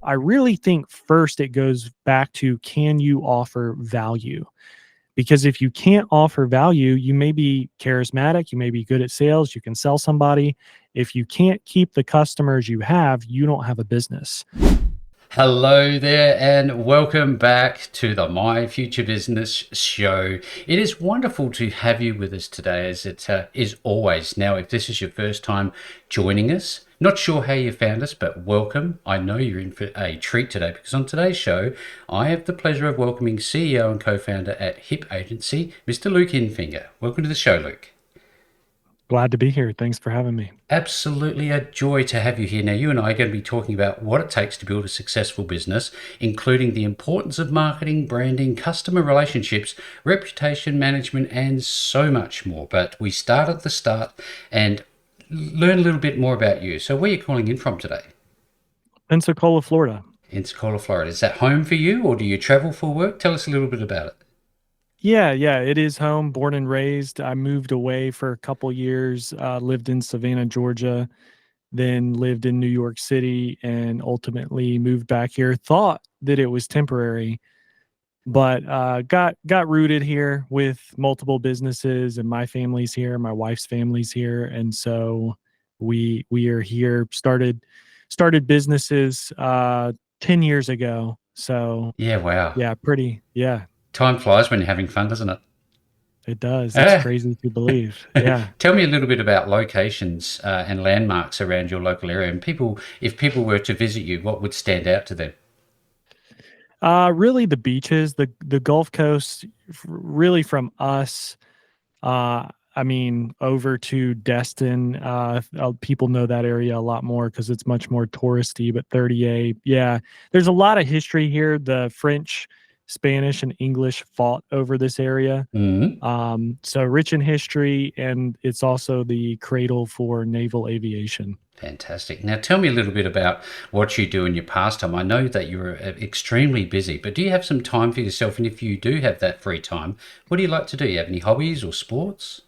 I really think first it goes back to, can you offer value? Because if you can't offer value, you may be charismatic, you may be good at sales, you can sell somebody. If you can't keep the customers you have, you don't have a business. Hello there, and welcome back to the My Future Business Show. It is wonderful to have you with us today, as it is always. Now, if this is your first time joining us, not sure how you found us, but welcome. I know you're in for a treat today, because on today's show, I have the pleasure of welcoming CEO and co-founder at HIP Agency, Mr. Luke Infinger. Welcome to the show, Luke. Glad to be here. Thanks for having me. Absolutely a joy to have you here. Now, you and I are going to be talking about what it takes to build a successful business, including the importance of marketing, branding, customer relationships, reputation management, and so much more. But we start at the start and learn a little bit more about you. So where are you calling in from today? Pensacola, Florida. Pensacola, Florida. Is that home for you, or do you travel for work? Tell us a little bit about it. Yeah, it is home, born and raised. I moved away for a couple years, lived in Savannah, Georgia, then lived in New York City, and ultimately moved back here. Thought that it was temporary, but got rooted here with multiple businesses, and my family's here, my wife's family's here, and so we are here. Started businesses 10 years ago. So Yeah, wow. yeah, pretty yeah. Time flies when you're having fun, doesn't it? It does. It's Ah. crazy to believe. Yeah. Tell me a little bit about locations and landmarks around your local area, and if people were to visit you, what would stand out to them? Really the beaches, the Gulf Coast, really from us. I mean, over to Destin. People know that area a lot more because it's much more touristy. But 38, yeah, there's a lot of history here. The French, Spanish, and English fought over this area. Mhm. So rich in history, and it's also the cradle for naval aviation. Fantastic. Now, tell me a little bit about what you do in your pastime. I know that you're extremely busy, but do you have some time for yourself? And if you do have that free time, what do you like to do? You have any hobbies or sports?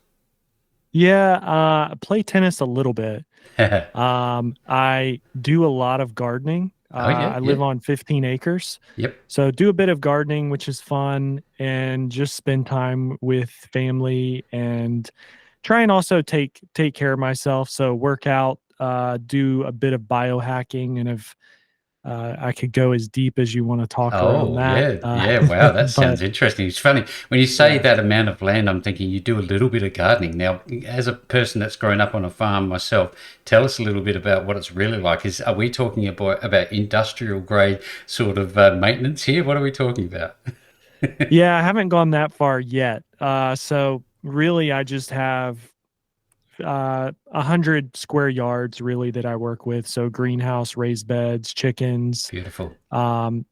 Yeah, I play tennis a little bit. Oh, I do a lot of gardening. yeah, I yeah. live on 15 acres. Yep. So do a bit of gardening, which is fun, and just spend time with family and try and also take care of myself. So work out, do a bit of biohacking, and if I could go as deep as you want to talk around Oh, that. yeah, yeah. Wow, that But sounds interesting. It's funny when you say yeah. that amount of land, I'm thinking you do a little bit of gardening. Now, as a person that's grown up on a farm myself, tell us a little bit about what it's really like. Are we talking about industrial grade sort of maintenance here? What are we talking about? Yeah, I haven't gone that far yet. So really I just have 100 square yards really that I work with. So greenhouse, raised beds, chickens, Beautiful. um,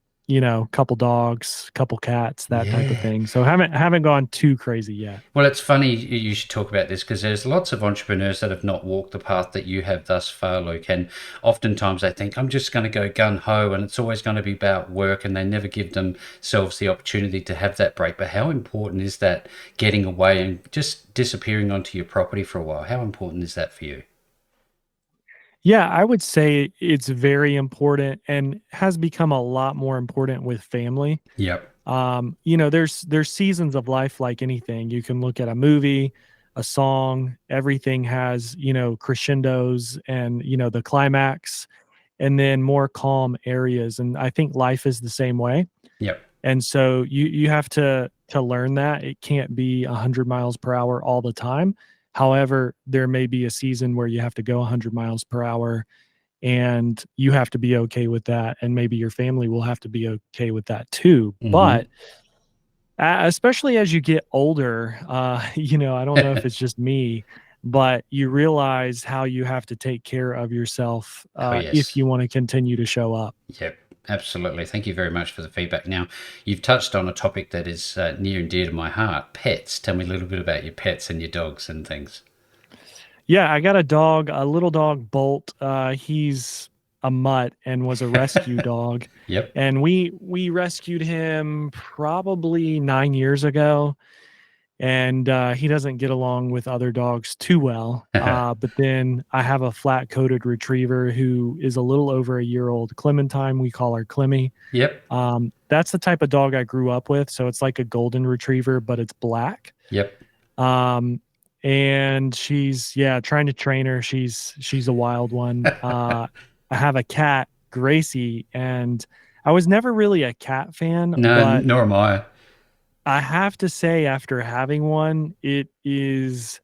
couple dogs, couple cats, that type of Yeah. thing. So haven't gone too crazy yet. Well, it's funny you should talk about this because there's lots of entrepreneurs that have not walked the path that you have thus far, Luke. And oftentimes they think, I'm just going to go gun ho and it's always going to be about work, and they never give themselves the opportunity to have that break. But how important is that getting away and just disappearing onto your property for a while? How important is that for you? Yeah, I would say it's very important and has become a lot more important with family. Yep. There's seasons of life like anything. You can look at a movie, a song, everything has, crescendos and, the climax, and then more calm areas. And I think life is the same way. Yep. And so you have to learn that it can't be 100 miles per hour all the time. However, there may be a season where you have to go 100 miles per hour, and you have to be okay with that, and maybe your family will have to be okay with that too. Mm-hmm. But especially as you get older, I don't know if it's just me, but you realize how you have to take care of yourself Oh, if yes. you want to continue to show up. Yep, absolutely. Thank you very much for the feedback. Now, you've touched on a topic that is near and dear to my heart, pets. Tell me a little bit about your pets and your dogs and things. Yeah, I got a dog, a little dog, Bolt. He's a mutt and was a rescue dog, Yep. and we rescued him probably 9 years ago. and he doesn't get along with other dogs too well. But then I have a flat coated retriever who is a little over a year old, Clementine. We call her Clemmy. Yep. That's the type of dog I grew up with. So it's like a golden retriever, but it's black. Yep. Um, and she's, yeah, trying to train her. She's a wild one. I have a cat, Gracie, and I was never really a cat fan, No, but nor am I. I have to say, after having one, it is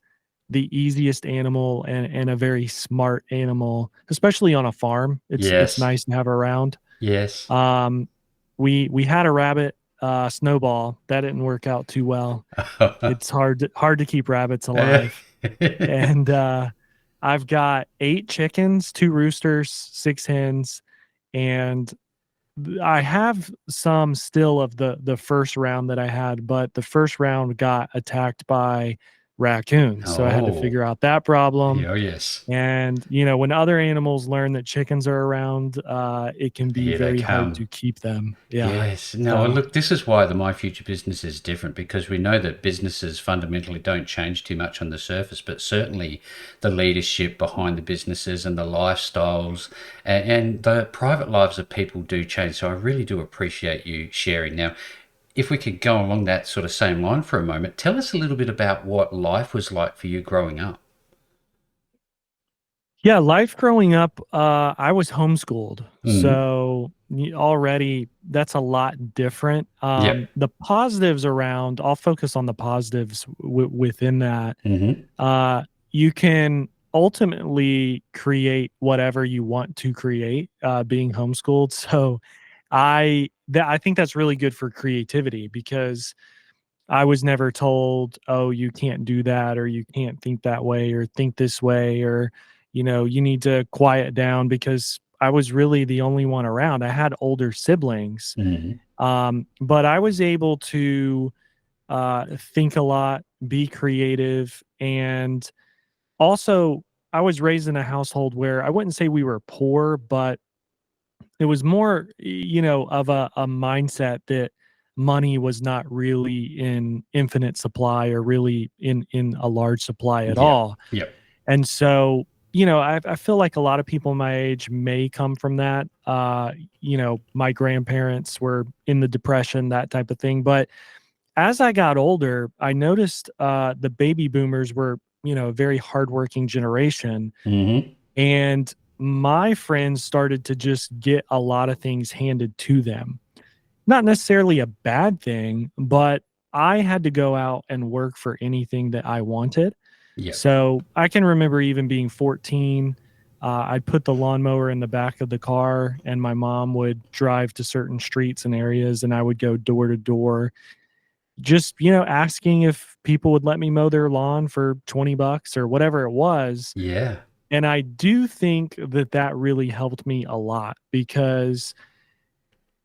the easiest animal and a very smart animal, especially on a farm. It's Yes. nice to have around. Yes. Um, we had a rabbit, Snowball. That didn't work out too well. It's hard to keep rabbits alive. And I've got 8 chickens, 2 roosters, 6 hens, and I have some still of the first round that I had, but the first round got attacked by raccoons. So I had to Oh, figure out that problem. oh yes. And, when other animals learn that chickens are around, it can be Here they very hard to come. keep them. Yeah. Yes. No, So, look, this is why the My Future Business is different, because we know that businesses fundamentally don't change too much on the surface, but certainly the leadership behind the businesses and the lifestyles and the private lives of people do change. So I really do appreciate you sharing. Now, if we could go along that sort of same line for a moment, tell us a little bit about what life was like for you growing up. yeah, life growing up, I was homeschooled. Mm-hmm. So already that's a lot different. Yep. The positives around, I'll focus on the positives within that. Mm-hmm. Uh, you can ultimately create whatever you want to create, being homeschooled. So I think that's really good for creativity because I was never told, "Oh, you can't do that," or "You can't think that way," or "Think this way," or, "You need to quiet down," because I was really the only one around. I had older siblings, Mm-hmm. but I was able to, think a lot, be creative, and also, I was raised in a household where I wouldn't say we were poor, but it was more, of a mindset that money was not really in infinite supply or really in a large supply at Yep. all. Yep. And so, I feel like a lot of people my age may come from that. My grandparents were in the depression, that type of thing. But as I got older, I noticed the baby boomers were, a very hardworking generation, Mm-hmm. and my friends started to just get a lot of things handed to them. Not necessarily a bad thing, but I had to go out and work for anything that I wanted. Yep. So I can remember even being 14. I'd put the lawnmower in the back of the car, and my mom would drive to certain streets and areas, and I would go door to door, just, asking if people would let me mow their lawn for 20 bucks or whatever it was. Yeah. And I do think that that really helped me a lot because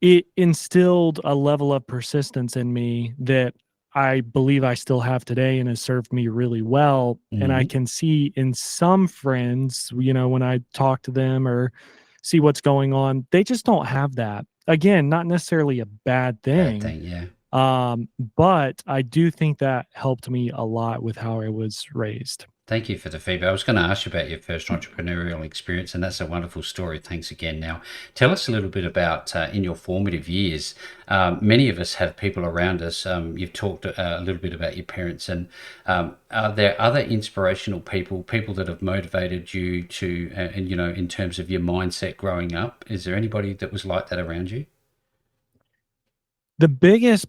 it instilled a level of persistence in me that I believe I still have today and has served me really well. And I Mm-hmm. can see in some friends, when I talk to them or see what's going on, they just don't have that. Again, not necessarily a bad Bad thing, thing. Yeah. but I do think that helped me a lot with how I was raised. Thank you for the feedback. I was going to ask you about your first entrepreneurial experience, and that's a wonderful story. Thanks again. Now, tell us a little bit about in your formative years. Many of us have people around us. You've talked a little bit about your parents, and are there other inspirational people, people that have motivated you to, and in terms of your mindset growing up? Is there anybody that was like that around you? The biggest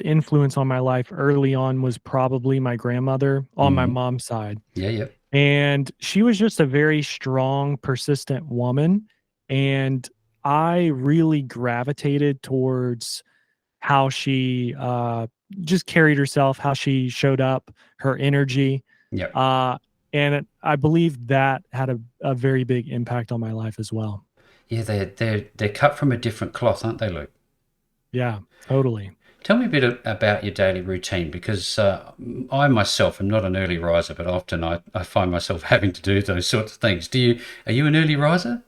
influence on my life early on was probably my grandmother on my Hmm. mom's side. Yeah. Yeah. And she was just a very strong, persistent woman. And I really gravitated towards how she just carried herself, how she showed up, her energy. Yep. Uh, I believe that had a very big impact on my life as well. Yeah. They're cut from a different cloth, aren't they, Luke? Yeah, totally. Tell me a bit about your daily routine because I myself am not an early riser, but often I find myself having to do those sorts of things. Are you an early riser?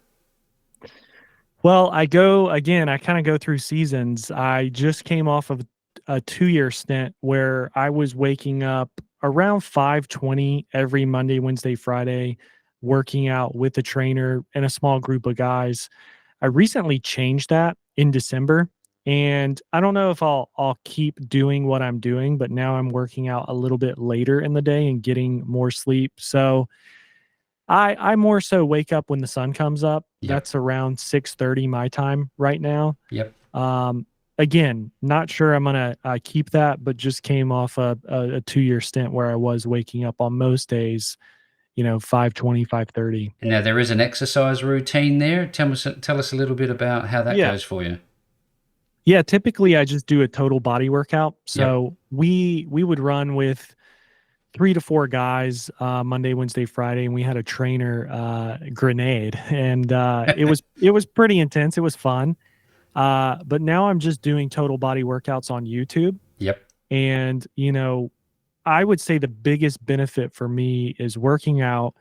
Well, I kind of go through seasons. I just came off of a 2-year stint where I was waking up around 5:20 every Monday, Wednesday, Friday, working out with a trainer and a small group of guys. I recently changed that in December, and I don't know if I'll keep doing what I'm doing, but now I'm working out a little bit later in the day and getting more sleep. So I more so wake up when the sun comes up. Yep. That's around 6:30 my time right now. Yep. Um, Again, not sure I'm gonna keep that, but just came off a 2-year stint where I was waking up on most days, 5:20, 5:30. Now there is an exercise routine there. Tell us a little bit about how that Yeah. goes for you. Yeah, typically I just do a total body workout. Yep. So we would run with 3 to 4 guys, Monday, Wednesday, Friday, and we had a trainer, Grenade, and it was pretty intense. It was fun. But now I'm just doing total body workouts on YouTube. Yep. And, I would say the biggest benefit for me is working out,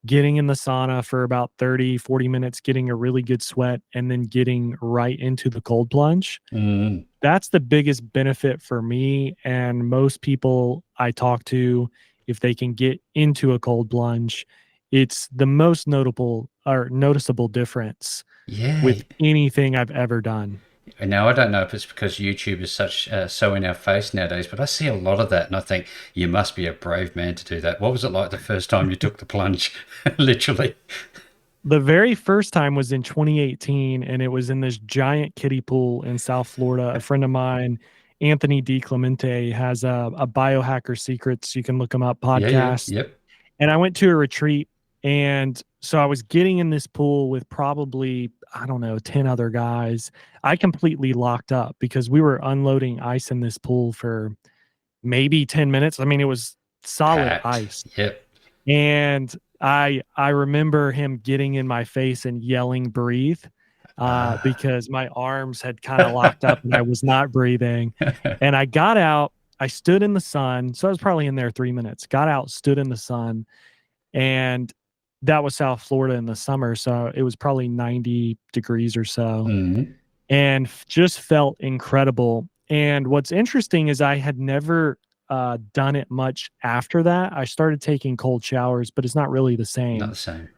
getting in the sauna for about 30, 40 minutes, getting a really good sweat, and then getting right into the cold plunge. Mm. That's the biggest benefit for me. And most people I talk to, if they can get into a cold plunge, it's the most notable or noticeable difference Yeah. with anything I've ever done. And now I don't know if it's because YouTube is such so in our face nowadays, but I see a lot of that, and I think you must be a brave man to do that. What was it like the first time you took the plunge? Literally. The very first time was in 2018, and it was in this giant kiddie pool in South Florida. A friend of mine, Anthony DiClemente, has a Biohacker Secrets. You can look him up Yeah. Yeah. podcast. Yep. And I went to a retreat, and so I was getting in this pool with probably, I don't know, 10 other guys. I completely locked up because we were unloading ice in this pool for maybe 10 minutes. I mean, it was solid Packed. ice. Yep. And I remember him getting in my face and yelling, "Breathe," Ah. because my arms had kinda locked up and I was not breathing. And I got out, I stood in the sun, so I was probably in there 3 minutes. Got out, stood in the sun, and that was South Florida in the summer, so it was probably 90 degrees or so, Mm. and just felt incredible. And what's interesting is I had never, done it much after that. I started taking cold showers, but it's not really the Not the same. same.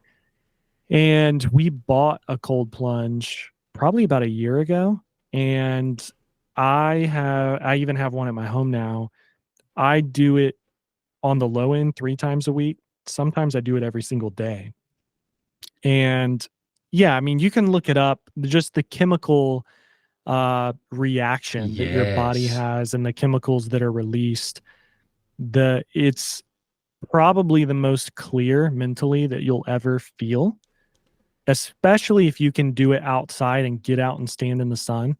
And we bought a cold plunge probably about a year ago, and I even have one at my home now. I do it on the low end 3 times a week. Sometimes I do it every single day. And yeah, I mean, you can look it up, just the chemical reaction that your body Yes. has and the chemicals that are released. It's probably the most clear mentally that you'll ever feel, especially if you can do it outside and get out and stand in the sun.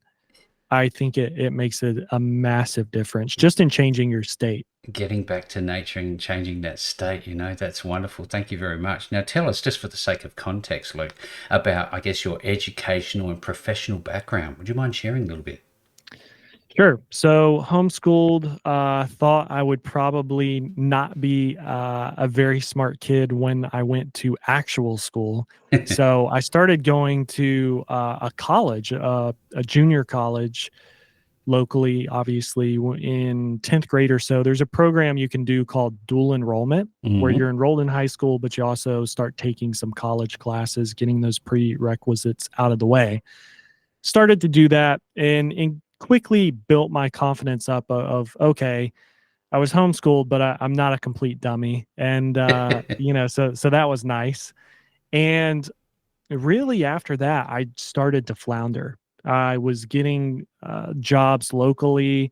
I think it makes a massive difference just in changing your state. Getting back to nature and changing that state, that's wonderful. Thank you very much. Now, tell us, just for the sake of context, Luke, about, I guess, your educational and professional background. Would you mind sharing a little bit? Sure. So homeschooled, thought I would probably not be a very smart kid when I went to actual school. So I started going to a college, a junior college locally, obviously in 10th grade or so. There's a program you can do called dual enrollment where Hmm. you're enrolled in high school, but you also start taking some college classes, getting those prerequisites out of the way. Started to do that and quickly built my confidence up of okay, I was homeschooled, but I'm not a complete dummy. And so that was nice. And really after that, I started to flounder. I was getting jobs locally.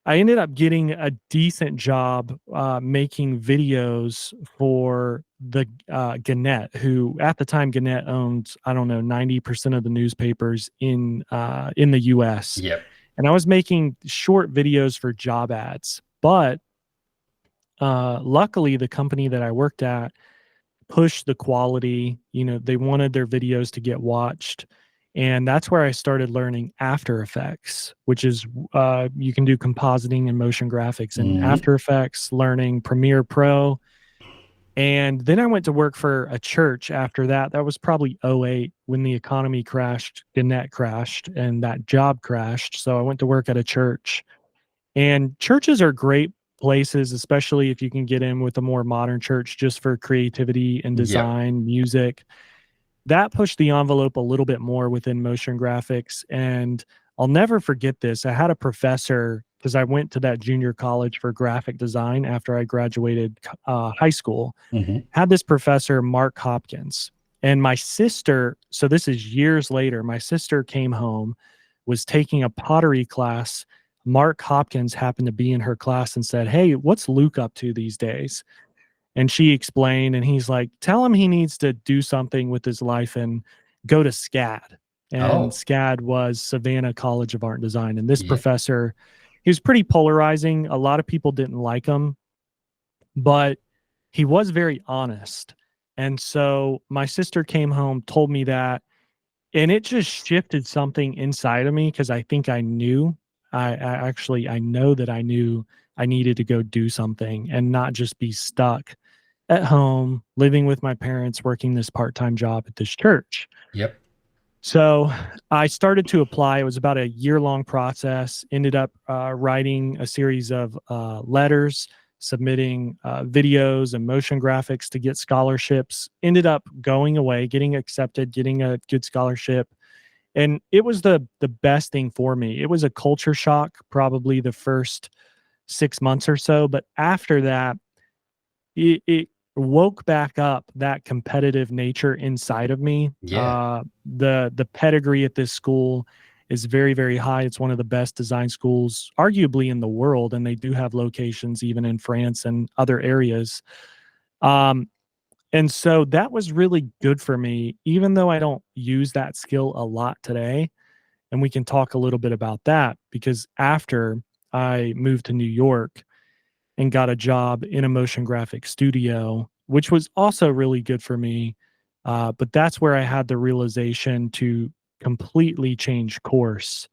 I ended up getting a decent job making videos for the Gannett, who at the time Gannett owned, I don't know, 90% of the newspapers in the US. Yep. And I was making short videos for job ads. But luckily, the company that I worked at push the quality. They wanted their videos to get watched. And that's where I started learning After Effects, which is you can do compositing and motion graphics in Hmm. After Effects, learning Premiere Pro. And then I went to work for a church after that. That was probably '08 when the economy crashed, the net crashed, and that job crashed. So I went to work at a church And churches are great places, especially if you can get in with a more modern church just for creativity and Yep. design, music. That pushed the envelope a little bit more within motion graphics. And I'll never forget this. I had a professor because I went to that junior college for graphic design after I graduated high school. Hmm. Had this professor, Mark Hopkins. And my sister, so this is years later, my sister came home, was taking a pottery class. Mark Hopkins happened to be in her class and said, "Hey, what's Luke up to these days?" And she explained, and he's like, "Tell him he needs to do something with his life and go to SCAD." And Oh, SCAD was Savannah College of Art and Design. And this yeah. professor, he was pretty polarizing. A lot of people didn't like him, but he was very honest. And so my sister came home, told me that, and it just shifted something inside of me because I think I knew. I know that I knew I needed to go do something and not just be stuck at home, living with my parents, working this part time job at this church. Yep. So I started to apply. It was about a year long process. Ended up writing a series of letters, submitting videos and motion graphics to get scholarships. Ended up going away, getting accepted, getting a good scholarship, and it was the best thing for me. It was a culture shock, probably the first 6 months or so, but after that, it woke back up that competitive nature inside of me. Yeah. The pedigree at this school is very, very high. It's one of the best design schools, arguably in the world, and they do have locations even in France and other areas. Um, and so that was really good for me, even though I don't use that skill a lot today. And we can talk a little bit about that because after I moved to New York, and got a job in a motion graphic studio, which was also really good for me. But that's where I had the realization to completely change course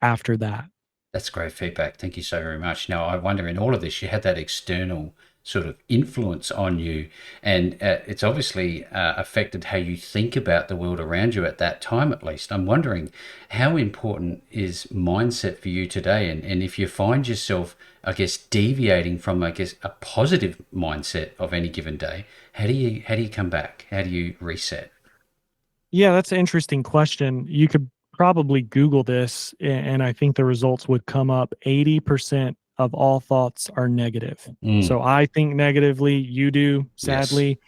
after that. That's great feedback. Thank you so very much. Now, I wonder in all of this, you had that external sort of influence on you, and it's obviously affected how you think about the world around you at that time, at least. I'm wondering how important is mindset for you today, and if you find yourself, I guess, deviating from, I guess, a positive mindset of any given day, how do you come back? How do you reset? Yeah, that's an interesting question. You could probably Google this, and I think the results would come up. 80% of all thoughts are negative. Mm, So I think negatively, you do, yes. sadly.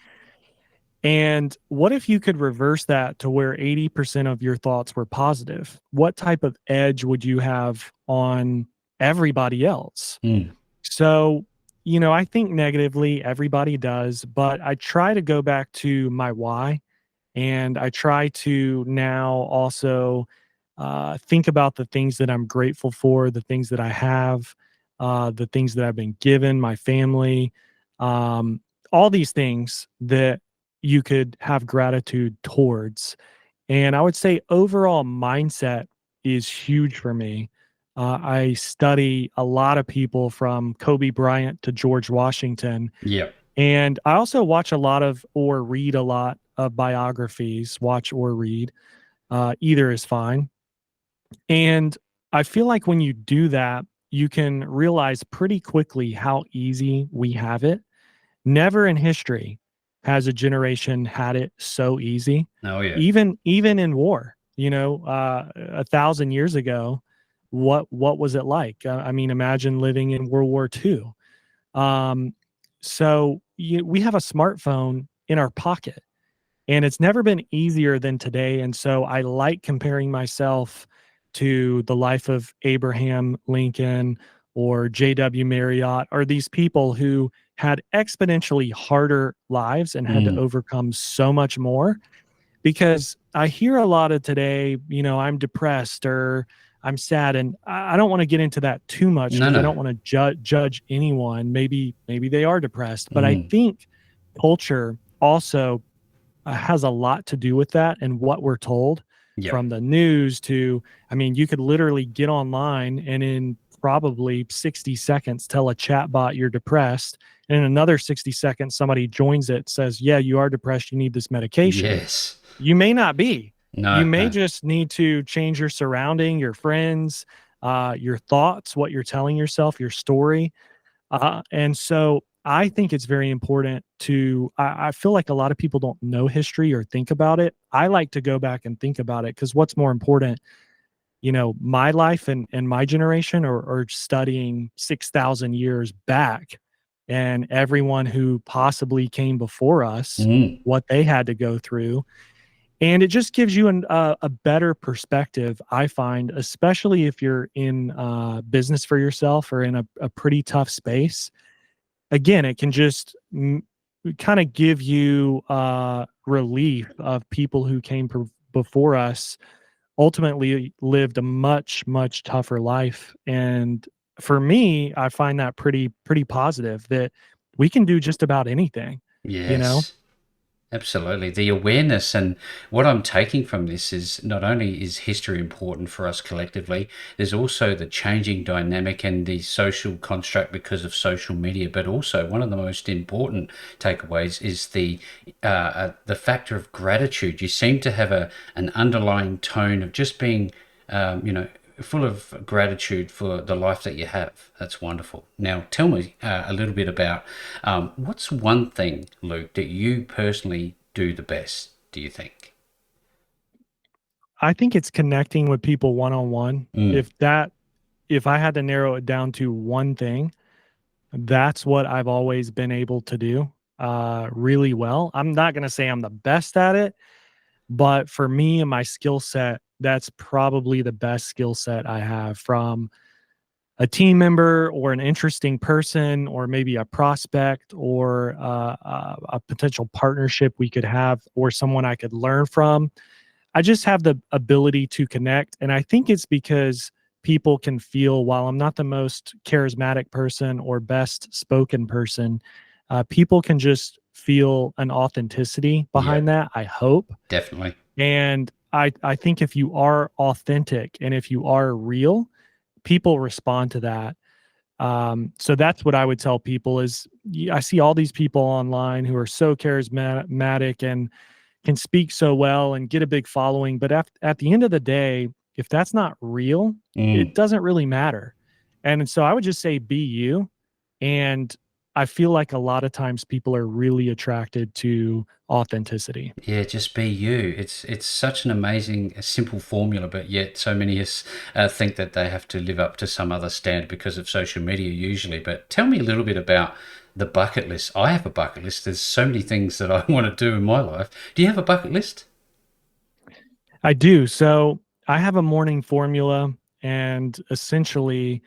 And what if you could reverse that to where 80% of your thoughts were positive? What type of edge would you have on everybody else? Mm, So, I think negatively, everybody does, but I try to go back to my why. And I try to now also think about the things that I'm grateful for, the things that I have, the things that I've been given, my family, um, all these things that you could have gratitude towards. And I would say overall mindset is huge for me. I study a lot of people from Kobe Bryant to George Washington, yeah. and I also watch a lot of or read a lot of biographies, watch or read. Either is fine. And I feel like when you do that, you can realize pretty quickly how easy we have it. Never in history has a generation had it so easy. Oh, yeah. Even in war, 1,000 years ago, what was it like? I mean, imagine living in World War II. Um, so we have a smartphone in our pocket, and it's never been easier than today. And so I like comparing myself to the life of Abraham Lincoln or J.W. Marriott, or these people who had exponentially harder lives and had to Mm, overcome so much more. Because I hear a lot of today, I'm depressed or I'm sad, and I don't want to get into that too much no, because I no. don't want to judge anyone. Maybe they are depressed, but I Mm, think culture also has a lot to do with that and what we're told, yep. from the news to, I mean, you could literally get online and in probably 60 seconds tell a chat bot you're depressed. And in another 60 seconds, somebody joins it, says, yeah, you are depressed. You need this medication. Yes. You may not be. You No, may no. just need to change your surrounding, your friends. your thoughts, what you're telling yourself, your story. And so I think it's very important to, I feel like a lot of people don't know history or think about it. I like to go back and think about it because what's more important, my life and my generation, or studying 6,000 years back and everyone who possibly came before us, Mm, what they had to go through. And it just gives you a better perspective, I find, especially if you're in business for yourself or in a pretty tough space. Again, it can just kind of give you relief of people who came before us ultimately lived a much, much tougher life. And for me, I find that pretty positive that we can do just about anything, you know? yes. Absolutely. The awareness, and what I'm taking from this is not only is history important for us collectively, there's also the changing dynamic and the social construct because of social media. But also, one of the most important takeaways is the factor of gratitude. You seem to have an underlying tone of just being, you know, full of gratitude for the life that you have. That's wonderful. Now, tell me a little bit about what's one thing, Luke, that you personally do the best, do you think? I think it's connecting with people one on one. Mm, If I had to narrow it down to one thing, that's what I've always been able to do really well. I'm not going to say I'm the best at it, but for me and my skill set, that's probably the best skill set I have from a team member or an interesting person or maybe a prospect or a potential partnership we could have or someone I could learn from. I just have the ability to connect. And I think it's because people can feel, while I'm not the most charismatic person or best spoken person, people can just feel an authenticity yeah, behind that, I hope. definitely. And I think if you are authentic and if you are real, people respond to that. So that's what I would tell people is I see all these people online who are so charismatic and can speak so well and get a big following. But at the end of the day, if that's not real, it Mm. doesn't really matter. And so I would just say be you. And I feel like a lot of times people are really attracted to authenticity. Yeah, just be you. It's such an amazing, simple formula, but yet so many us think that they have to live up to some other standard because of social media usually. But tell me a little bit about the bucket list. I have a bucket list. There's so many things that I want to do in my life. Do you have a bucket list? I do. So I have a morning formula, and essentially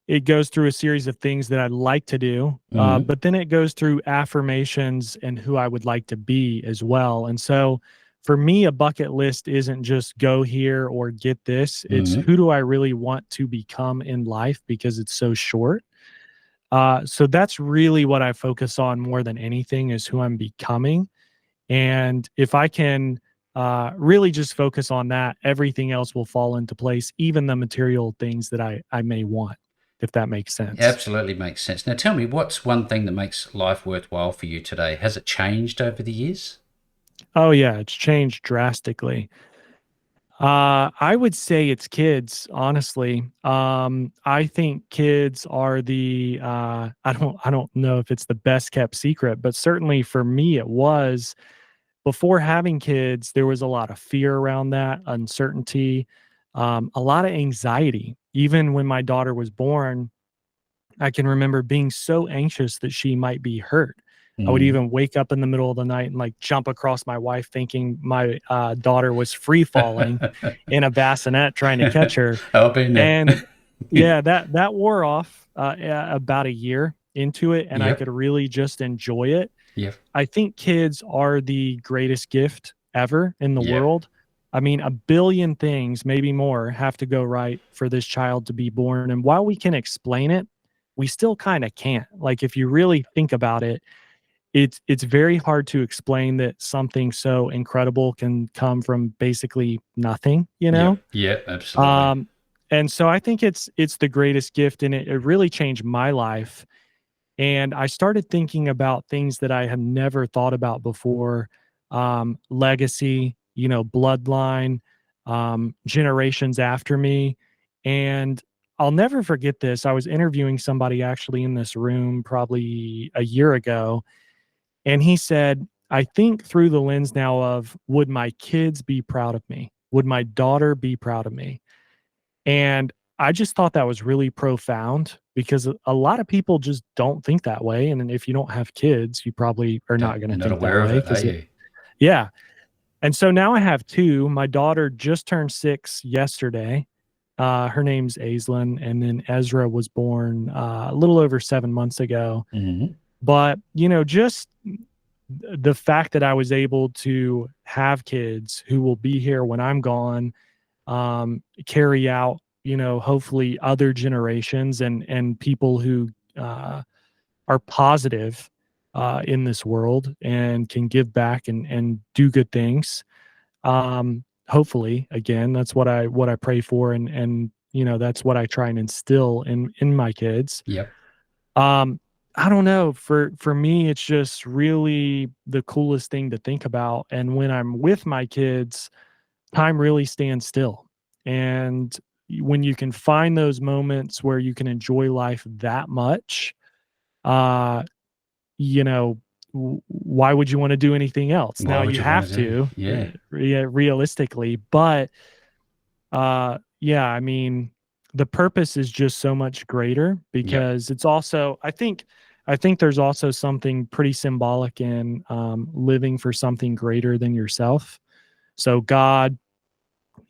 it goes through a series of things that I'd like to do, Mm, but then it goes through affirmations and who I would like to be as well. And so for me, a bucket list isn't just go here or get this. It's mm. who do I really want to become in life because it's so short. So that's really what I focus on more than anything is who I'm becoming. And if I can really just focus on that, everything else will fall into place, even the material things that I may want, if that makes sense. Absolutely makes sense. Now tell me, what's one thing that makes life worthwhile for you today? Has it changed over the years? Oh, yeah, it's changed drastically. I would say it's kids, honestly. I think kids are I don't know if it's the best kept secret, but certainly for me it was. Before having kids, there was a lot of fear around that, uncertainty, a lot of anxiety. Even when my daughter was born, I can remember being so anxious that she might be hurt. I would Mm. even wake up in the middle of the night and like jump across my wife, thinking my daughter was free falling in a bassinet trying to catch her. I've been there. And yeah, that wore off about a year into it, and I Yep. could really just enjoy it. Yep. I think kids are the greatest gift ever in the Yep. world. I mean, a billion things, maybe more, have to go right for this child to be born. And while we can explain it, we still kind of can't. Like if you really think about it, it's very hard to explain that something so incredible can come from basically nothing, you know? Yep. Yep. Absolutely. Um, and so I think it's the greatest gift, and it really changed my life. And I started thinking about things that I had never thought about before, legacy, bloodline, generations after me. And I'll never forget this. I was interviewing somebody actually in this room probably a year ago, and he said, I think through the lens now of, would my kids be proud of me? Would my daughter be proud of me? And I just thought that was really profound because a lot of people just don't think that way. And if you don't have kids, you probably are not going to You're not think that aware of way it, are because you? yeah. And so now I have two. My daughter just turned 6 yesterday. Her name's Aislinn, and then Ezra was born a little over 7 months ago. Hmm. But, just the fact that I was able to have kids who will be here when I'm gone, carry out, hopefully other generations and people who uh, are positive in this world and can give back and do good things. Hopefully, again, that's what I pray for, and that's what I try and instill in my kids. Yep. Um, I don't know. For me, it's just really the coolest thing to think about. And when I'm with my kids, time really stands still. And when you can find those moments where you can enjoy life that much, uh, you know, why would you want to do anything else? Why Now would you you want have to do? to, Yeah. realistically, but yeah, I mean, the purpose is just so much greater Yep. because it's also, I think there's also something pretty symbolic in living for something greater than yourself. So God,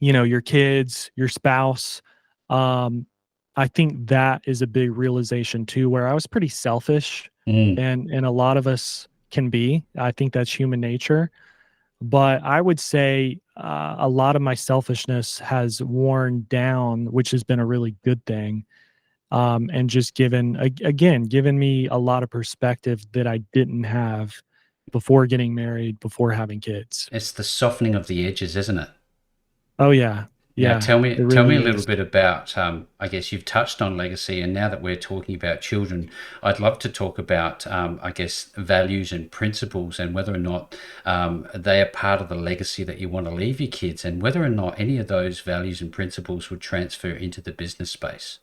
your kids, your spouse. Um, I think that is a big realization too, where I was pretty selfish, Mm. and a lot of us can be. I think that's human nature, but I would say a lot of my selfishness has worn down, which has been a really good thing, and just given me a lot of perspective that I didn't have before getting married, before having kids. It's the softening of the edges, isn't it? Oh yeah, Now, yeah, it tell me really a little is. bit about. I guess you've touched on legacy, and now that we're talking about children, I'd love to talk about, I guess, values and principles, and whether or not they are part of the legacy that you want to leave your kids, and whether or not any of those values and principles would transfer into the business space.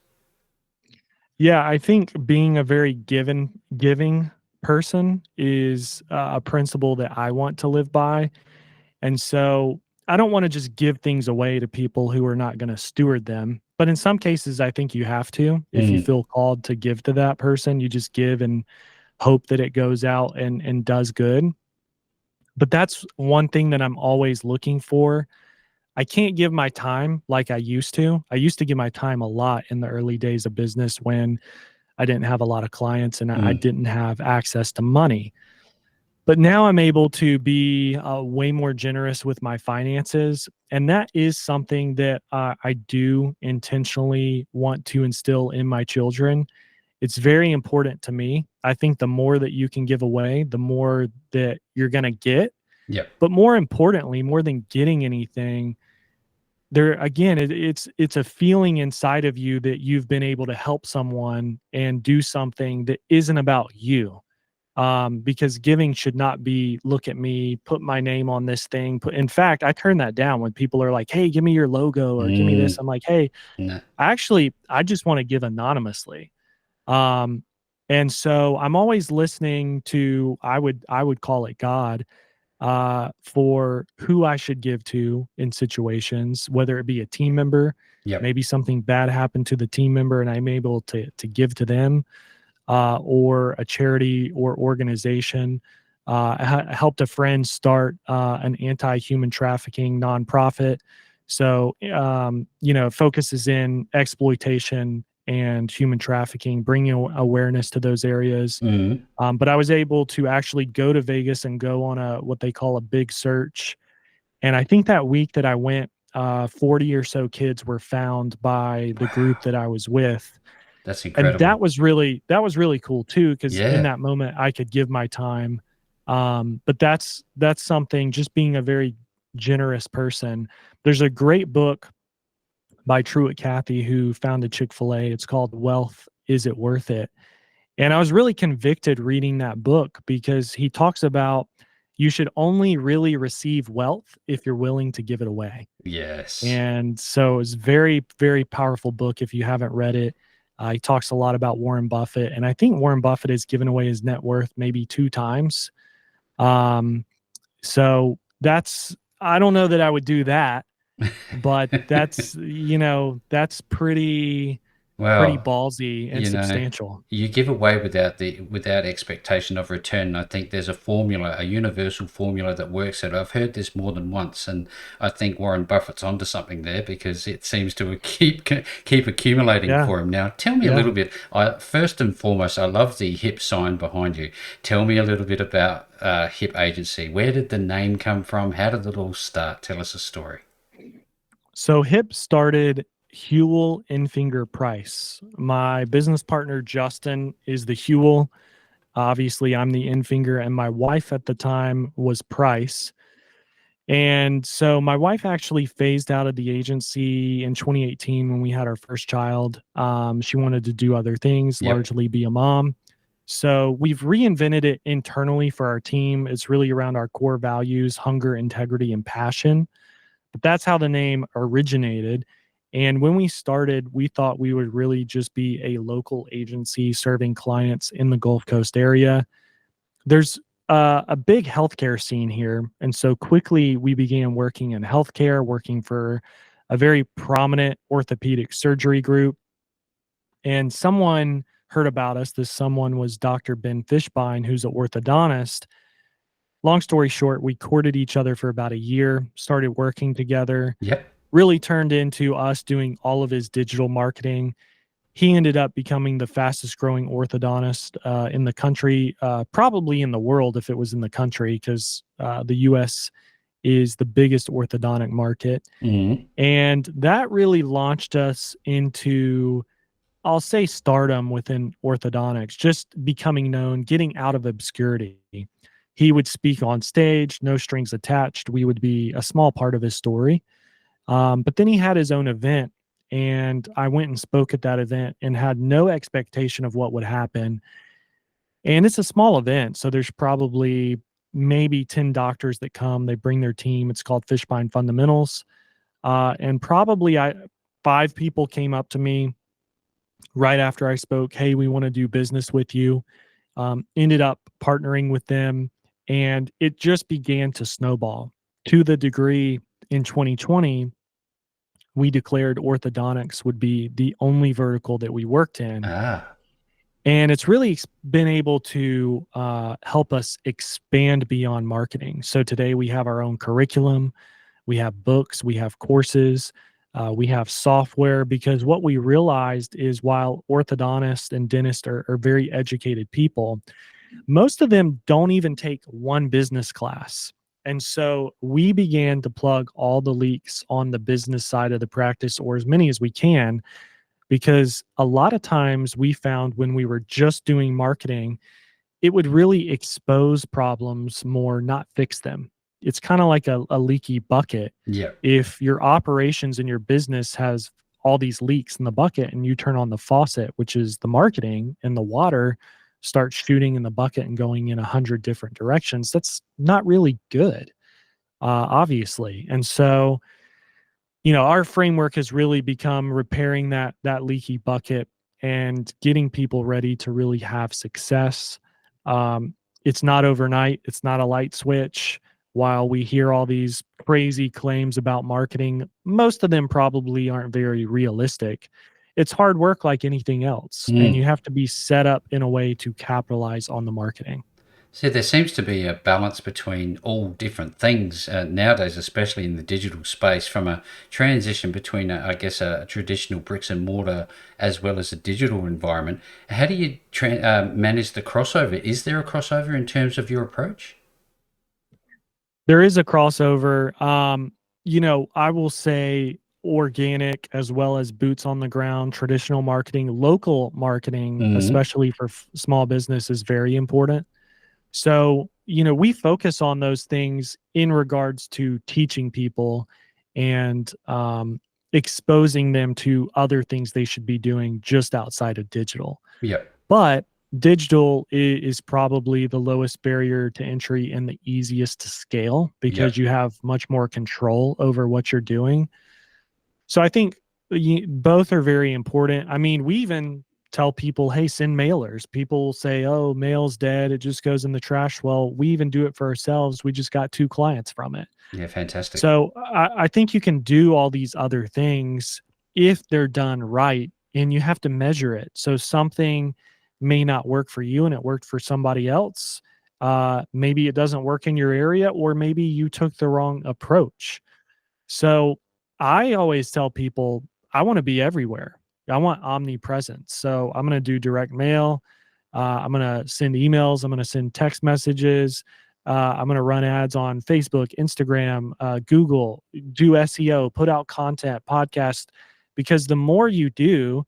Yeah, I think being a very giving person is a principle that I want to live by. And so I don't want to just give things away to people who are not going to steward them. But in some cases, I think you have to. If you Mm. feel called to give to that person, you just give and hope that it goes out and does good. But that's one thing that I'm always looking for. I can't give my time like I used to. I used to give my time a lot in the early days of business when I didn't have a lot of clients and I Mm. didn't have access to money. But now I'm able to be way more generous with my finances. And that is something that I do intentionally want to instill in my children. It's very important to me. I think the more that you can give away, the more that you're going to get. Yep. But more importantly, more than getting anything, there again, it's a feeling inside of you that you've been able to help someone and do something that isn't about you, because giving should not be, look at me, put my name on this thing. In fact, I turn that down when people are like, hey, give me your logo or give me this. Mm. I'm like, hey, No. I just want to give anonymously. Um, and so I'm always listening to, I would call it God, for who I should give to in situations, whether it be a team member, Yep. maybe something bad happened to the team member and I'm able to give to them, or a charity or organization. I helped a friend start an anti-human trafficking nonprofit. So, it focuses in exploitation and human trafficking, bringing awareness to those areas. Mm. But I was able to actually go to Vegas and go on a what they call a big search. And I think that week that I went, 40 or so kids were found by the group Wow. that I was with, That's and incredible. that was really cool too, because in Yeah. that moment I could give my time. But that's something, just being a very generous person. There's a great book by Truett Cathy, who founded Chick-fil-A. It's called Wealth, Is It Worth It? And I was really convicted reading that book because he talks about, you should only really receive wealth if you're willing to give it away. Yes. And so it's very, very powerful book. If you haven't read it, he talks a lot about Warren Buffett, and I think Warren Buffett has given away his net worth maybe 2 times. Um, so that's, I don't know that I would do that, but that's, that's pretty Well, ballsy and you know, substantial. you give away without expectation of return. I think there's a formula, a universal formula that works. That I've heard this more than once, and I think Warren Buffett's onto something there because it seems to keep accumulating Yeah, for him. Now, tell me a yeah. little bit. First and foremost, I love the HIP sign behind you. Tell me a little bit about HIP Agency. Where did the name come from? How did it all start? Tell us a story. So HIP started Hewell Infinger Price. My business partner Justin is the Hewell. Obviously, I'm the Infinger, and my wife at the time was Price. And so my wife actually phased out of the agency in 2018 when we had our first child. She wanted to do other things, Yep. largely be a mom. So we've reinvented it internally for our team. It's really around our core values: hunger, integrity, and passion. But that's how the name originated. And when we started, we thought we would really just be a local agency serving clients in the Gulf Coast area. There's a big healthcare scene here. And so quickly we began working in healthcare, working for a very prominent orthopedic surgery group. And someone heard about us. This someone was Dr. Ben Fishbein, who's an orthodontist. Long story short, we courted each other for about a year, started working together, Yep. really turned into us doing all of his digital marketing. He ended up becoming the fastest growing orthodontist in the country, probably in the world if it was in the country, because the US is the biggest orthodontic market. Mm-hmm. And that really launched us into, I'll say, stardom within orthodontics, just becoming known, getting out of obscurity. He would speak on stage, no strings attached. We would be a small part of his story. But then he had his own event, and I went and spoke at that event and had no expectation of what would happen. And it's a small event, so there's probably maybe 10 doctors that come. They bring their team. It's called Fishbein Fundamentals. And probably 5 people came up to me right after I spoke. Hey, we want to do business with you. Ended up partnering with them, and it just began to snowball to the degree in 2020 we declared orthodontics would be the only vertical that we worked in. Ah. And it's really been able to help us expand beyond marketing. So today we have our own curriculum, we have books, we have courses, we have software, because what we realized is while orthodontists and dentists are very educated people, most of them don't even take one business class. And so we began to plug all the leaks on the business side of the practice, or as many as we can, because a lot of times we found when we were just doing marketing, it would really expose problems more, not fix them. It's kind of like a leaky bucket. Yep. If your operations and your business has all these leaks in the bucket and you turn on the faucet, which is the marketing, and the water starts shooting in the bucket and going in 100 different directions, that's not really good, obviously. And so, our framework has really become repairing that leaky bucket and getting people ready to really have success. It's not overnight. It's not a light switch. While we hear all these crazy claims about marketing, most of them probably aren't very realistic. It's hard work like anything else, and Mm. you have to be set up in a way to capitalize on the marketing. So there seems to be a balance between all different things nowadays, especially in the digital space, from a transition between, I guess, a traditional bricks and mortar as well as a digital environment. How do you manage the crossover? Is there a crossover in terms of your approach? There is a crossover. I will say organic as well as boots on the ground, traditional marketing, local marketing, Mm. especially for small business, is very important. So, we focus on those things in regards to teaching people and exposing them to other things they should be doing just outside of digital. Yep. But digital is probably the lowest barrier to entry and the easiest to scale because Yep. you have much more control over what you're doing. So I think both are very important. I mean, we even tell people, hey, send mailers. People say, oh, mail's dead. It just goes in the trash. Well, we even do it for ourselves. We just got 2 clients from it. Yeah, fantastic. So I think you can do all these other things if they're done right, and you have to measure it. So something may not work for you and it worked for somebody else. Maybe it doesn't work in your area, or maybe you took the wrong approach. So I always tell people I want to be everywhere. I want omnipresence. So I'm going to do direct mail. I'm going to send emails. I'm going to send text messages. I'm going to run ads on Facebook, Instagram, Google, do SEO, put out content, podcast, because the more you do,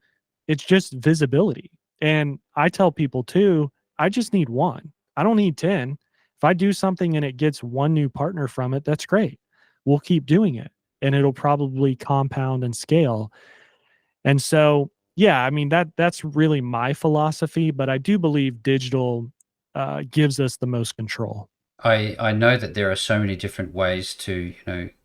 it's just visibility. And I tell people too, I just need one. I don't need 10. If I do something and it gets one new partner from it, that's great. We'll keep doing it and it'll probably compound and scale. And so, yeah, I mean that's really my philosophy, but I do believe digital gives us the most control. I know that there are so many different ways to,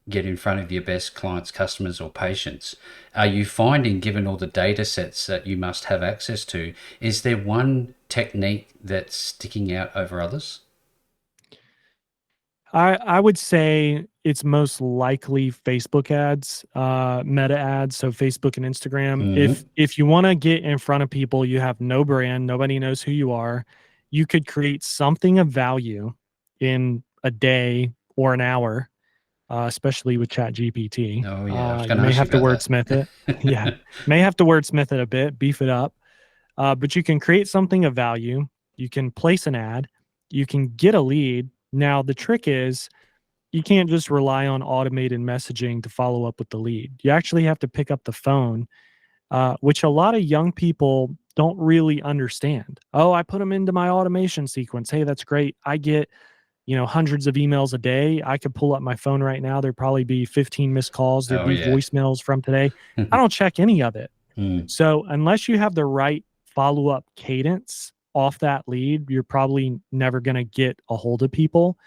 get in front of your best clients, customers, or patients. Are you finding, given all the data sets that you must have access to, is there one technique that's sticking out over others? I would say it's most likely Facebook ads, meta ads, so Facebook and Instagram. If Hmm. if you want to get in front of people, you have no brand, nobody knows who you are. You could create something of value in a day or an hour, especially with Chat GPT. Oh, yeah. I was going You to may ask you have to about wordsmith it. Yeah, that. may have to wordsmith it a bit, beef it up. But you can create something of value. You can place an ad. You can get a lead. Now the trick is you can't just rely on automated messaging to follow up with the lead. You actually have to pick up the phone, which a lot of young people don't really understand. Oh, I put them into my automation sequence. Hey, that's great. I get, hundreds of emails a day. I could pull up my phone right now. There'd probably be 15 missed calls. There'd Oh, be yeah. voicemails from today. I don't check any of it. Mm. So unless you have the right follow up cadence off that lead, you're probably never going to get a hold of people.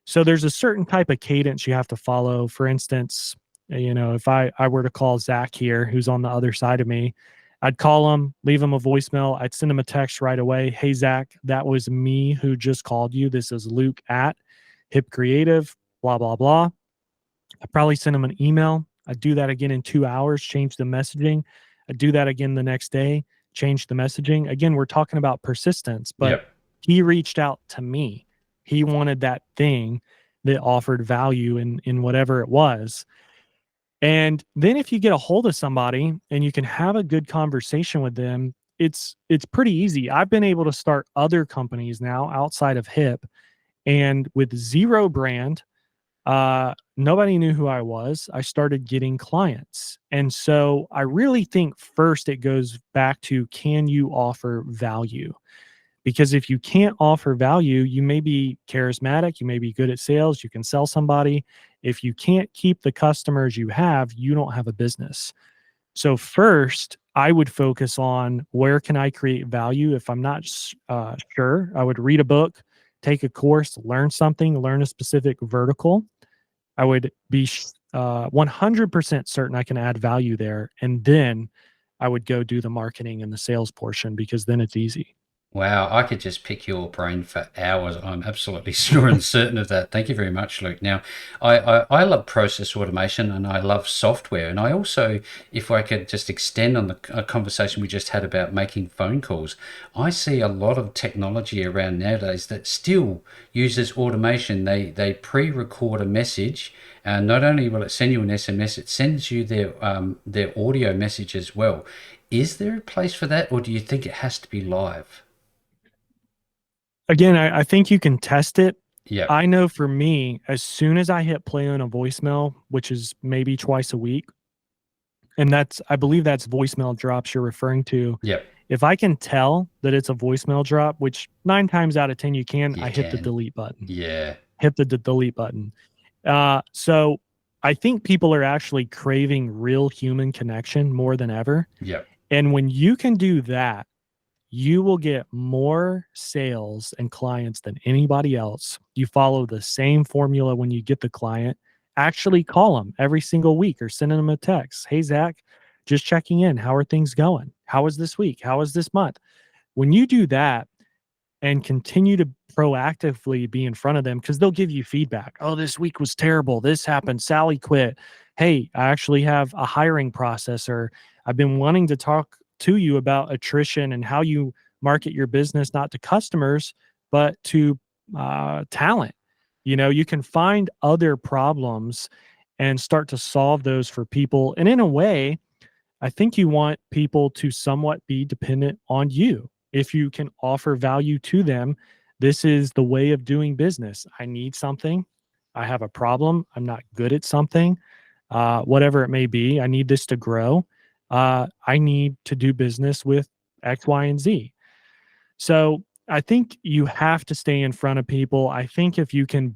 So there's a certain type of cadence you have to follow. For instance, if I were to call Zach here, who's on the other side of me, I'd call him, leave him a voicemail. I'd send him a text right away. Hey, Zach, that was me who just called you. This is Luke at HIP Creative, blah, blah, blah. I'd probably send him an email. I'd do that again in 2 hours, change the messaging. I'd do that again the next day, change the messaging. Again, we're talking about persistence, but Yep. he reached out to me. He wanted that thing that offered value in whatever it was. And then if you get a hold of somebody and you can have a good conversation with them, it's pretty easy. I've been able to start other companies now outside of HIP, and with zero brand, nobody knew who I was. I started getting clients. And so I really think first it goes back to, can you offer value? Because if you can't offer value, you may be charismatic, you may be good at sales, you can sell somebody. If you can't keep the customers you have, you don't have a business. So first, I would focus on where can I create value. If I'm not sure, I would read a book, take a course, learn something, learn a specific vertical. I would be 100% certain I can add value there. And then I would go do the marketing and the sales portion, because then it's easy. Wow, I could just pick your brain for hours. I'm absolutely sure and certain of that. Thank you very much, Luke. Now, I love process automation and I love software. And I also, if I could just extend on the conversation we just had about making phone calls, I see a lot of technology around nowadays that still uses automation. They pre-record a message, and not only will it send you an SMS, it sends you their audio message as well. Is there a place for that, or do you think it has to be live? Again, I think you can test it. Yep. I know for me, as soon as I hit play on a voicemail, which is maybe twice a week, and I believe that's voicemail drops you're referring to. Yep. If I can tell that it's a voicemail drop, which 9 times out of 10 you can, You I hit the can. delete button. Yeah. Hit the delete button. So I think people are actually craving real human connection more than ever. Yep. And when you can do that, you will get more sales and clients than anybody else. You follow the same formula when you get the client. Actually call them every single week or send them a text. Hey, Zach, just checking in. How are things going? How was this week? How was this month? When you do that, and continue to proactively be in front of them because they'll give you feedback. Oh, this week was terrible. This happened. Sally quit. Hey, I actually have a hiring process, or I've been wanting to talk to you about attrition and how you market your business, not to customers, but to talent. You can find other problems and start to solve those for people. And in a way, I think you want people to somewhat be dependent on you. If you can offer value to them, this is the way of doing business. I need something. I have a problem. I'm not good at something, whatever it may be. I need this to grow. I need to do business with X, Y, and Z. So I think you have to stay in front of people. I think if you can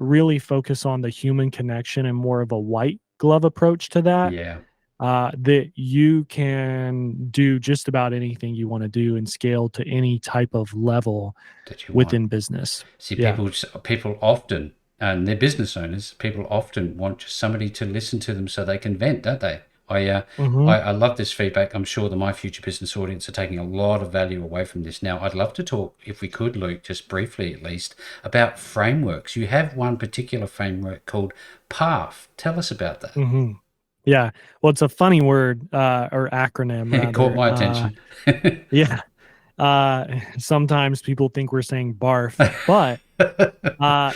really focus on the human connection and more of a white glove approach to that, Yeah, that you can do just about anything you want to do and scale to any type of level that you want. within business. See, Yeah. people often, and they're business owners, people often want just somebody to listen to them so they can vent, don't they? I, uh, Hmm. I love this feedback. I'm sure the My Future Business audience are taking a lot of value away from this. Now, I'd love to talk, if we could, Luke, just briefly at least, about frameworks. You have one particular framework called PATH. Tell us about that. Hmm. Yeah. Well, it's a funny word, or acronym It caught rather. my attention. Yeah. Sometimes people think we're saying barf, but uh,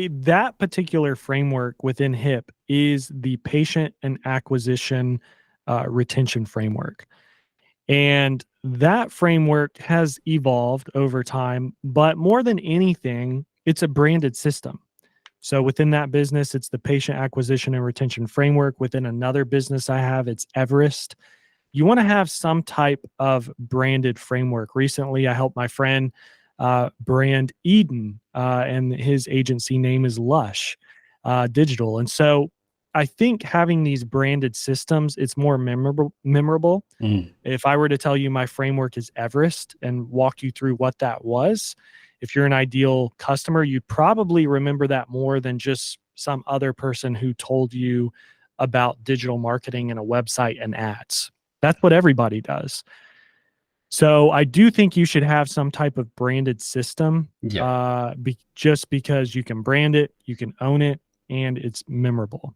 that particular framework within HIP is the patient and acquisition retention framework. And that framework has evolved over time, but more than anything, it's a branded system. So within that business, it's the patient acquisition and retention framework. Within another business I have, it's Everest. You want to have some type of branded framework. Recently, I helped my friend brand Eden, and his agency name is Lush Digital. And so I think having these branded systems, it's more memorable. Mm. If I were to tell you my framework is Everest and walk you through what that was, if you're an ideal customer, you'd probably remember that more than just some other person who told you about digital marketing and a website and ads. That's what everybody does. So I do think you should have some type of branded system, Yeah. just because you can brand it, you can own it, and it's memorable.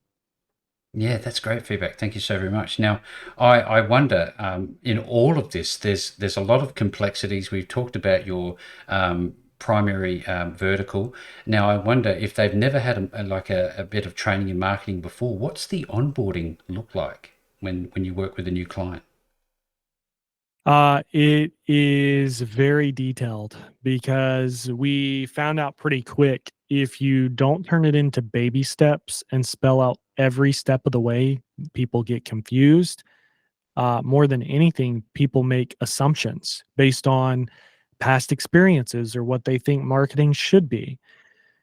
Yeah, that's great feedback. Thank you so very much. Now, I wonder, in all of this, there's a lot of complexities. We've talked about your primary vertical. Now, I wonder if they've never had a bit of training in marketing before. What's the onboarding look like when you work with a new client? It is very detailed because we found out pretty quick if you don't turn it into baby steps and spell out every step of the way, people get confused. More than anything, people make assumptions based on past experiences or what they think marketing should be.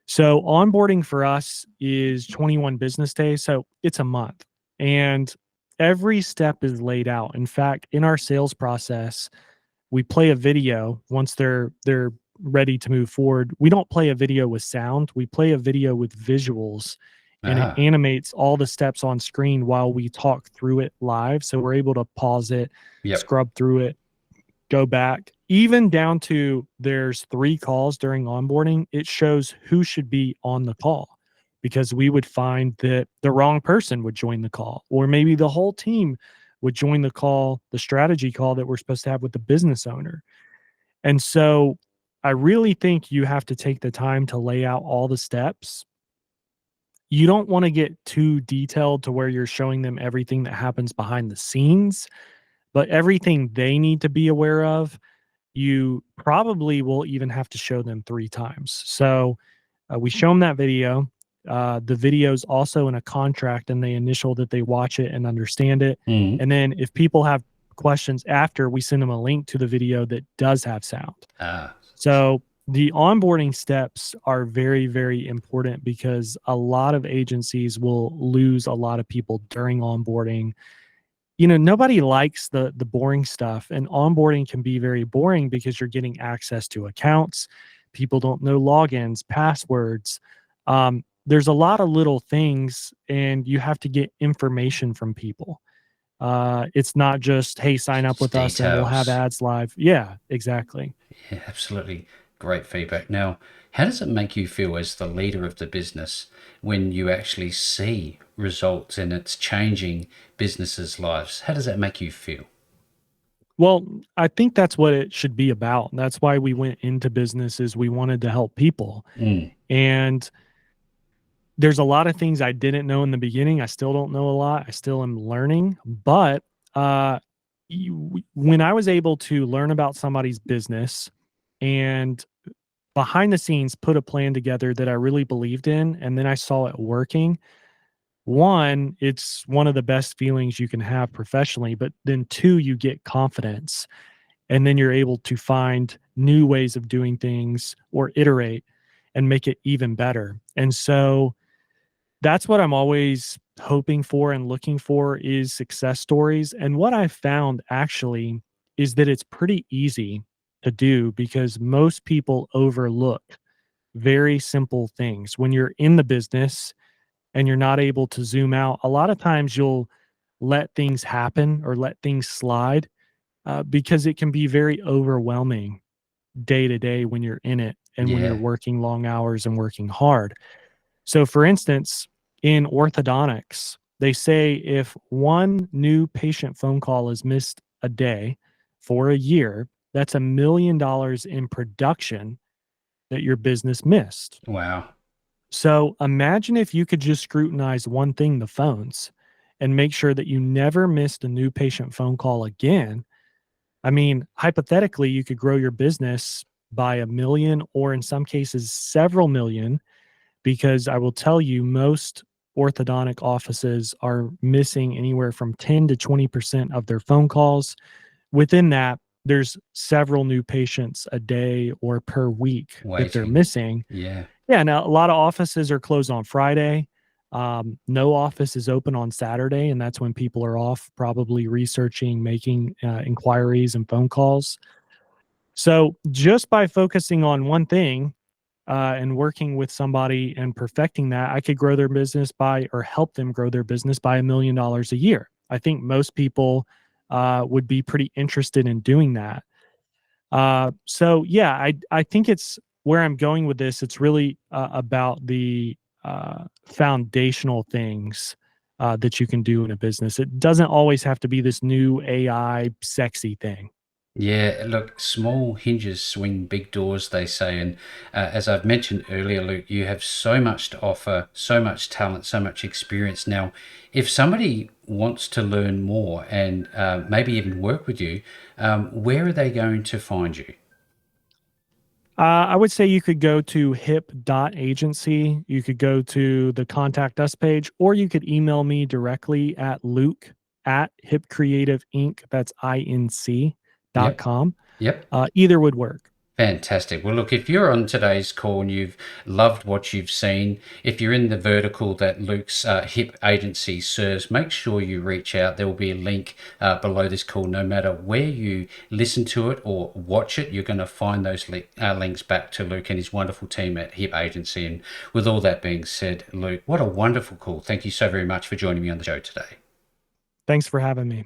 So onboarding for us is 21 business days. So it's a month. And every step is laid out. In fact, in our sales process, we play a video once they're ready to move forward. We don't play a video with sound. We play a video with visuals, and it Ah, animates all the steps on screen while we talk through it live. So we're able to pause it, yep. scrub through it, go back, even down to there's 3 calls during onboarding. It shows who should be on the call because we would find that the wrong person would join the call, or maybe the whole team would join the call, the strategy call that we're supposed to have with the business owner. And so I really think you have to take the time to lay out all the steps. You don't want to get too detailed to where you're showing them everything that happens behind the scenes, but everything they need to be aware of, you probably will even have to show them 3 times. So, we show them that video. The video's also in a contract, and they initial that they watch it and understand it. Mm. And then if people have questions after, we send them a link to the video that does have sound. Ah, So, the onboarding steps are very, very important because a lot of agencies will lose a lot of people during onboarding nobody likes the boring stuff, and onboarding can be very boring because you're getting access to accounts. People don't know logins, passwords. There's a lot of little things, and you have to get information from people. It's not just, hey, sign up It's with us and we'll have details. ads live. Yeah, exactly. Yeah, absolutely. Great feedback. Now, how does it make you feel as the leader of the business when you actually see results and it's changing businesses' lives? How does that make you feel? Well, I think that's what it should be about. That's why we went into business, is we wanted to help people. Mm, And there's a lot of things I didn't know in the beginning. I still don't know a lot. I still am learning, but uh when I was able to learn about somebody's business and behind the scenes put a plan together that I really believed in, and then I saw it working, one, it's one of the best feelings you can have professionally, but then two, you get confidence, and then you're able to find new ways of doing things or iterate and make it even better. And so that's what I'm always hoping for and looking for, is success stories. And what I've found actually is that it's pretty easy to do because most people overlook very simple things. When you're in the business and you're not able to zoom out, a lot of times you'll let things happen or let things slide, because it can be very overwhelming day to day when you're in it and when you're yeah. working long hours and working hard. So, for instance, in orthodontics, they say if one new patient phone call is missed a day for a year, that's $1 million in production that your business missed. Wow. So, imagine if you could just scrutinize one thing, the phones, and make sure that you never missed a new patient phone call again. I mean, hypothetically, you could grow your business by a million, or in some cases, several million, because I will tell you, most orthodontic offices are missing anywhere from 10 to 20% of their phone calls. Within that, there's several new patients a day or per week that they're Waiting. missing. Yeah. Yeah, now a lot of offices are closed on Friday. No office is open on Saturday, and that's when people are off, probably researching, making inquiries and phone calls. So just by focusing on one thing, and working with somebody and perfecting that, I could grow their business by, or help them grow their business by $1 million a year. I think most people would be pretty interested in doing that. So yeah, I think it's where I'm going with this. It's really about the foundational things that you can do in a business. It doesn't always have to be this new AI sexy thing. Yeah, look, small hinges swing big doors, they say. And as I've mentioned earlier, Luke, you have so much to offer, so much talent, so much experience. Now, if somebody wants to learn more and maybe even work with you, where are they going to find you? I would say you could go to hip.agency. You could go to the contact us page, or you could email me directly at Luke at Hip Creative Inc. That's Yep. INC.com. Yep. Either would work. Fantastic. Well, look, if you're on today's call and you've loved what you've seen, if you're in the vertical that Luke's HIP agency serves, make sure you reach out. There will be a link below this call. No matter where you listen to it or watch it, you're going to find those links back to Luke and his wonderful team at HIP Agency. And with all that being said, Luke, what a wonderful call. Thank you so very much for joining me on the show today. Thanks for having me.